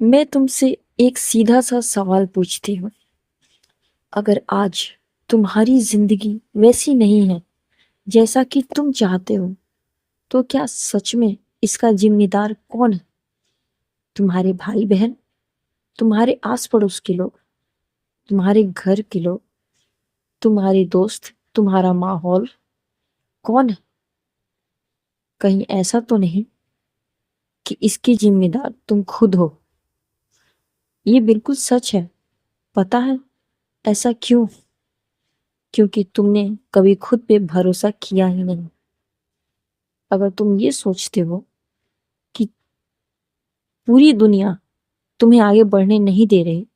मैं तुमसे एक सीधा सा सवाल पूछती हूँ। अगर आज तुम्हारी जिंदगी वैसी नहीं है जैसा कि तुम चाहते हो, तो क्या सच में इसका जिम्मेदार कौन है? तुम्हारे भाई बहन, तुम्हारे आस पड़ोस के लोग, तुम्हारे घर के लोग, तुम्हारे दोस्त, तुम्हारा माहौल? कौन है? कहीं ऐसा तो नहीं कि इसकी जिम्मेदार तुम खुद हो? ये बिल्कुल सच है। पता है ऐसा क्यों? क्योंकि तुमने कभी खुद पे भरोसा किया ही नहीं। अगर तुम ये सोचते हो कि पूरी दुनिया तुम्हें आगे बढ़ने नहीं दे रही,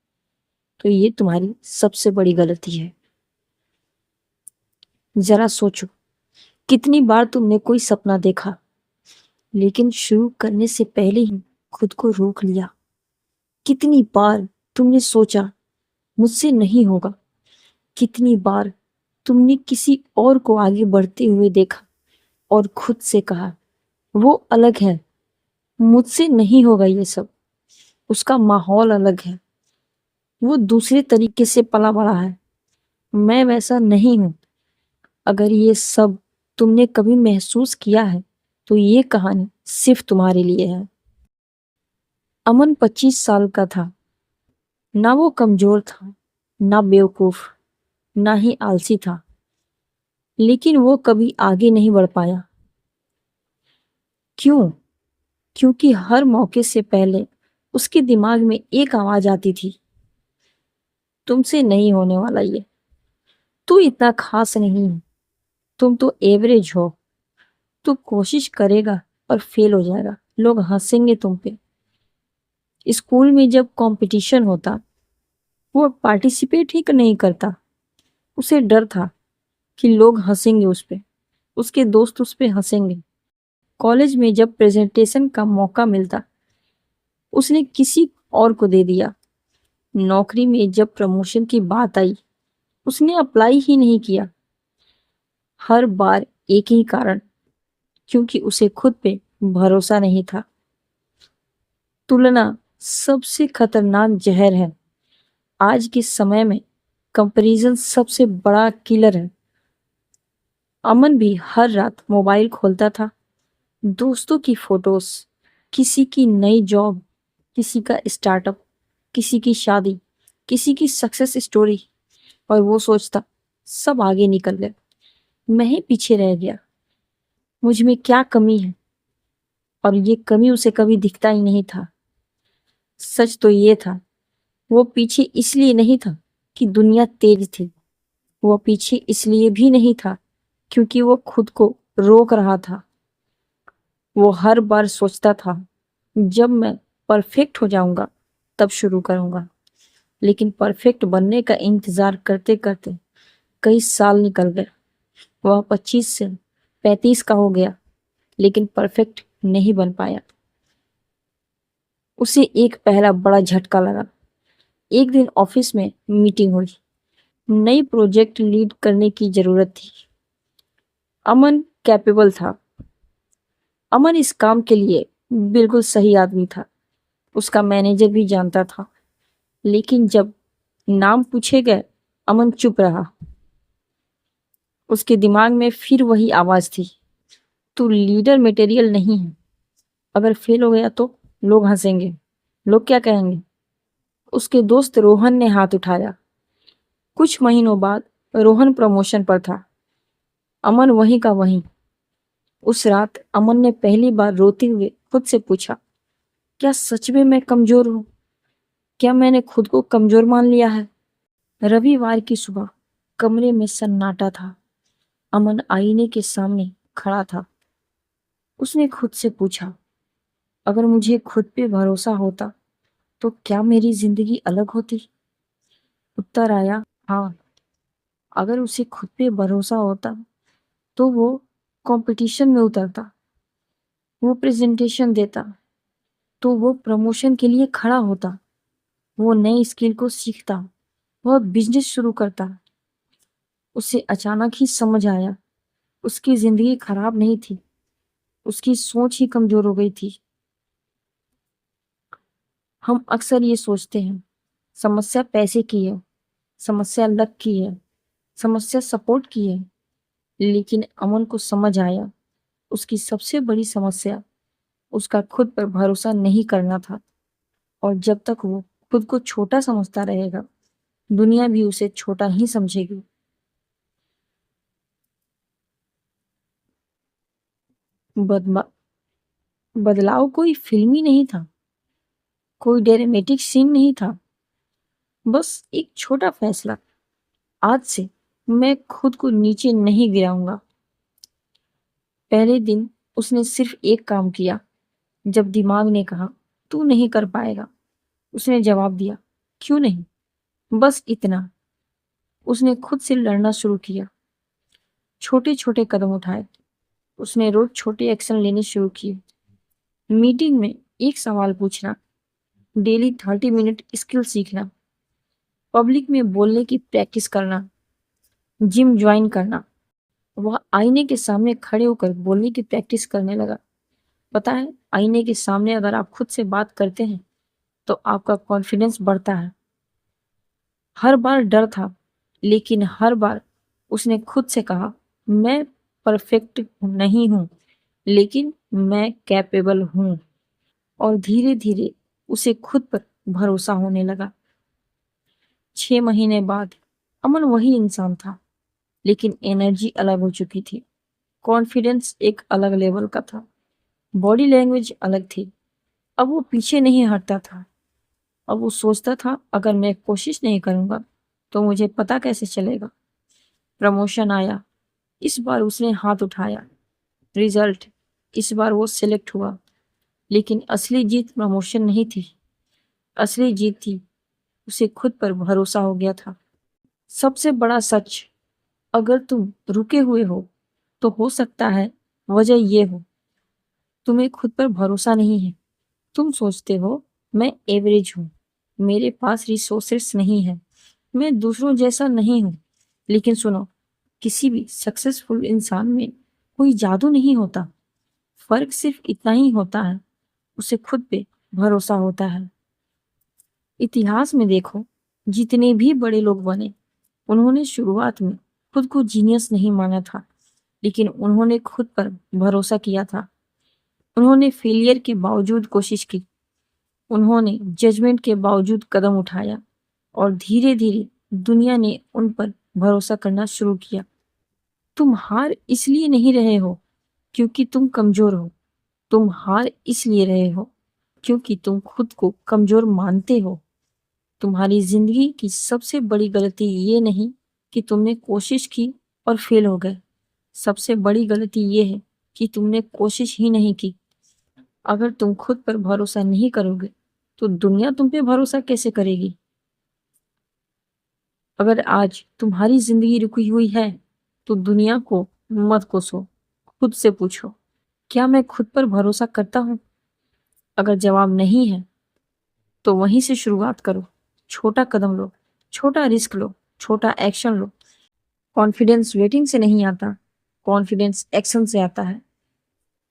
तो ये तुम्हारी सबसे बड़ी गलती है। जरा सोचो, कितनी बार तुमने कोई सपना देखा लेकिन शुरू करने से पहले ही खुद को रोक लिया? कितनी बार तुमने सोचा मुझसे नहीं होगा? कितनी बार तुमने किसी और को आगे बढ़ते हुए देखा और खुद से कहा वो अलग है, मुझसे नहीं होगा ये सब, उसका माहौल अलग है, वो दूसरे तरीके से पला बड़ा है, मैं वैसा नहीं हूं। अगर ये सब तुमने कभी महसूस किया है, तो ये कहानी सिर्फ तुम्हारे लिए है। अमन 25 साल का था। ना वो कमजोर था, ना बेवकूफ, ना ही आलसी था। लेकिन वो कभी आगे नहीं बढ़ पाया। क्यों? क्योंकि हर मौके से पहले उसके दिमाग में एक आवाज आती थी, तुमसे नहीं होने वाला ये, तू इतना खास नहीं है, तुम तो एवरेज हो, तू कोशिश करेगा और फेल हो जाएगा, लोग हंसेंगे तुम पे। स्कूल में जब कंपटीशन होता, वो पार्टिसिपेट ही नहीं करता। उसे डर था कि लोग हंसेंगे उस पे, उसके दोस्त उस पे हंसेंगे। कॉलेज में जब प्रेजेंटेशन का मौका मिलता, उसने किसी और को दे दिया। नौकरी में जब प्रमोशन की बात आई, उसने अप्लाई ही नहीं किया। हर बार एक ही कारण, क्योंकि उसे खुद पे भरोसा नहीं था। तुलना सबसे खतरनाक जहर है। आज के समय में कंपैरिजन सबसे बड़ा किलर है। अमन भी हर रात मोबाइल खोलता था, दोस्तों की फोटोज, किसी की नई जॉब, किसी का स्टार्टअप, किसी की शादी, किसी की सक्सेस स्टोरी, और वो सोचता सब आगे निकल गए, मैं ही पीछे रह गया। मुझ में क्या कमी है? और ये कमी उसे कभी दिखता ही नहीं था। सच तो ये था, वो पीछे इसलिए नहीं था कि दुनिया तेज थी, वो पीछे इसलिए भी नहीं था क्योंकि वो खुद को रोक रहा था। वो हर बार सोचता था जब मैं परफेक्ट हो जाऊंगा तब शुरू करूंगा। लेकिन परफेक्ट बनने का इंतजार करते करते कई साल निकल गए। वह 25 से 35 का हो गया, लेकिन परफेक्ट नहीं बन पाया। उसे एक पहला बड़ा झटका लगा। एक दिन ऑफिस में मीटिंग हुई, नई प्रोजेक्ट लीड करने की जरूरत थी। अमन कैपेबल था, अमन इस काम के लिए बिल्कुल सही आदमी था, उसका मैनेजर भी जानता था। लेकिन जब नाम पूछे गए, अमन चुप रहा। उसके दिमाग में फिर वही आवाज थी, तू लीडर मटेरियल नहीं है, अगर फेल हो गया तो लोग हंसेंगे, लोग क्या कहेंगे। उसके दोस्त रोहन ने हाथ उठाया। कुछ महीनों बाद रोहन प्रमोशन पर था, अमन वहीं का वहीं। उस रात अमन ने पहली बार रोते हुए खुद से पूछा, क्या सच में मैं कमजोर हूं? क्या मैंने खुद को कमजोर मान लिया है? रविवार की सुबह कमरे में सन्नाटा था। अमन आईने के सामने खड़ा था। उसने खुद से पूछा, अगर मुझे खुद पे भरोसा होता तो क्या मेरी जिंदगी अलग होती? उत्तर आया, हाँ। अगर उसे खुद पे भरोसा होता तो वो कंपटीशन में उतरता, वो प्रेजेंटेशन देता, तो वो प्रमोशन के लिए खड़ा होता, वो नई स्किल को सीखता, वह बिजनेस शुरू करता। उसे अचानक ही समझ आया, उसकी जिंदगी खराब नहीं थी, उसकी सोच ही कमजोर हो गई थी। हम अक्सर ये सोचते हैं समस्या पैसे की है, समस्या लक की है, समस्या सपोर्ट की है, लेकिन अमन को समझ आया उसकी सबसे बड़ी समस्या उसका खुद पर भरोसा नहीं करना था। और जब तक वो खुद को छोटा समझता रहेगा, दुनिया भी उसे छोटा ही समझेगी। बदमा बदलाव कोई फिल्मी नहीं था, कोई ड्रामेटिक सीन नहीं था, बस एक छोटा फैसला। आज से मैं खुद को नीचे नहीं गिराऊंगा। पहले दिन उसने सिर्फ एक काम किया। जब दिमाग ने कहा तू नहीं कर पाएगा, उसने जवाब दिया क्यों नहीं, बस इतना। उसने खुद से लड़ना शुरू किया, छोटे छोटे कदम उठाए। उसने रोज छोटे एक्शन लेने शुरू किए। मीटिंग में एक सवाल पूछना, डेली 30 मिनट स्किल सीखना, पब्लिक में बोलने की प्रैक्टिस करना, जिम ज्वाइन करना। वह आईने के सामने खड़े होकर बोलने की प्रैक्टिस करने लगा। पता है, आईने के सामने अगर आप खुद से बात करते हैं तो आपका कॉन्फिडेंस बढ़ता है। हर बार डर था, लेकिन हर बार उसने खुद से कहा मैं परफेक्ट नहीं हूं, लेकिन मैं कैपेबल हूं। और धीरे धीरे उसे खुद पर भरोसा होने लगा। 6 महीने बाद अमन वही इंसान था, लेकिन एनर्जी अलग हो चुकी थी। कॉन्फिडेंस एक अलग लेवल का था, बॉडी लैंग्वेज अलग थी। अब वो पीछे नहीं हटता था। अब वो सोचता था अगर मैं कोशिश नहीं करूंगा तो मुझे पता कैसे चलेगा। प्रमोशन आया, इस बार उसने हाथ उठाया। रिजल्ट, इस बार वो सिलेक्ट हुआ। लेकिन असली जीत प्रमोशन नहीं थी, असली जीत थी उसे खुद पर भरोसा हो गया था। सबसे बड़ा सच, अगर तुम रुके हुए हो तो हो सकता है वजह ये हो, तुम्हें खुद पर भरोसा नहीं है। तुम सोचते हो मैं एवरेज हूँ, मेरे पास रिसोर्सेस नहीं है, मैं दूसरों जैसा नहीं हूँ। लेकिन सुनो, किसी भी सक्सेसफुल इंसान में कोई जादू नहीं होता। फर्क सिर्फ इतना ही होता है, उसे खुद पे भरोसा होता है। इतिहास में देखो, जितने भी बड़े लोग बने, उन्होंने शुरुआत में खुद को जीनियस नहीं माना था, लेकिन उन्होंने खुद पर भरोसा किया था। उन्होंने फेलियर के बावजूद कोशिश की, उन्होंने जजमेंट के बावजूद कदम उठाया, और धीरे धीरे दुनिया ने उन पर भरोसा करना शुरू किया। तुम हार इसलिए नहीं रहे हो क्योंकि तुम कमजोर हो, तुम हार इसलिए रहे हो क्योंकि तुम खुद को कमजोर मानते हो। तुम्हारी जिंदगी की सबसे बड़ी गलती ये नहीं कि तुमने कोशिश की और फेल हो गए। सबसे बड़ी गलती ये है कि तुमने कोशिश ही नहीं की। अगर तुम खुद पर भरोसा नहीं करोगे तो दुनिया तुम पे भरोसा कैसे करेगी। अगर आज तुम्हारी जिंदगी रुकी हुई है तो दुनिया को मत कोसो, खुद से पूछो क्या मैं खुद पर भरोसा करता हूँ। अगर जवाब नहीं है तो वहीं से शुरुआत करो। छोटा कदम लो, छोटा रिस्क लो, छोटा एक्शन लो। कॉन्फिडेंस वेटिंग से नहीं आता, कॉन्फिडेंस एक्शन से आता है।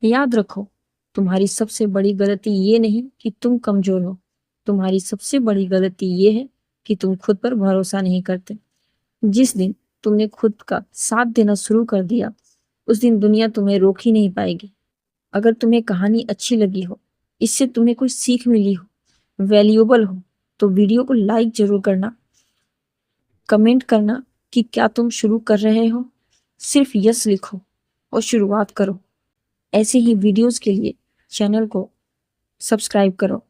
याद रखो, तुम्हारी सबसे बड़ी गलती ये नहीं कि तुम कमजोर हो, तुम्हारी सबसे बड़ी गलती ये है कि तुम खुद पर भरोसा नहीं करते। जिस दिन तुमने खुद का साथ देना शुरू कर दिया, उस दिन दुनिया तुम्हें रोक ही नहीं पाएगी। अगर तुम्हें कहानी अच्छी लगी हो, इससे तुम्हें कोई सीख मिली हो, वैल्यूएबल हो, तो वीडियो को लाइक जरूर करना। कमेंट करना कि क्या तुम शुरू कर रहे हो। सिर्फ यस लिखो और शुरुआत करो। ऐसे ही वीडियोस के लिए चैनल को सब्सक्राइब करो।